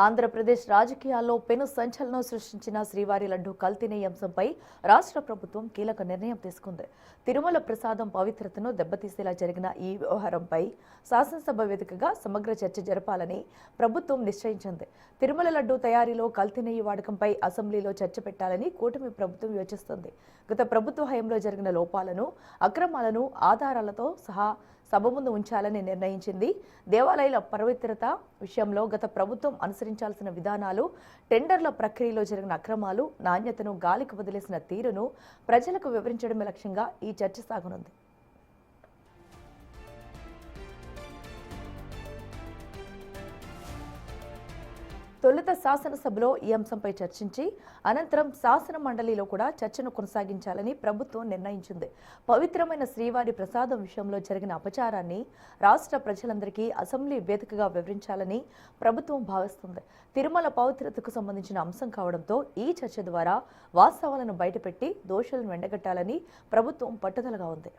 ఆంధ్రప్రదేశ్ రాజకీయాల్లో పెను సంచలనం సృష్టించిన శ్రీవారి లడ్డు కల్తీ అంశంపై రాష్ట్ర ప్రభుత్వం కీలక నిర్ణయం తీసుకుంది. తిరుమల ప్రసాదం పవిత్రతను దెబ్బతీసేలా జరిగిన ఈ వ్యవహారంపై శాసనసభ వేదికగా సమగ్ర చర్చ జరపాలని ప్రభుత్వం నిశ్చయించింది. తిరుమల లడ్డు తయారీలో కల్తీ నెయ్యి వాడకంపై అసెంబ్లీలో చర్చ పెట్టాలని కూటమి ప్రభుత్వం యోచిస్తోంది. గత ప్రభుత్వ హయాంలో జరిగిన లోపాలను, అక్రమాలను ఆధారాలతో సహా సభ ముందు ఉంచాలని నిర్ణయించింది. దేవాలయాల పవిత్రత విషయంలో గత ప్రభుత్వం అనుసరించాల్సిన విధానాలు, టెండర్ల ప్రక్రియలో జరిగిన అక్రమాలు, నాణ్యతను గాలికి వదిలేసిన తీరును ప్రజలకు వివరించడమే లక్ష్యంగా ఈ చర్చ సాగనుంది. తొలుత శాసనసభలో ఈ అంశంపై చర్చించి అనంతరం శాసన మండలిలో కూడా చర్చను కొనసాగించాలని ప్రభుత్వం నిర్ణయించింది. పవిత్రమైన శ్రీవారి ప్రసాదం విషయంలో జరిగిన అపచారాన్ని రాష్ట్ర ప్రజలందరికీ అసెంబ్లీ వేదికగా వివరించాలని ప్రభుత్వం భావిస్తుంది. తిరుమల పవిత్రతకు సంబంధించిన అంశం కావడంతో ఈ చర్చ ద్వారా వాస్తవాలను బయటపెట్టి దోషులను ఎండగట్టాలని ప్రభుత్వం పట్టుదలగా ఉంది.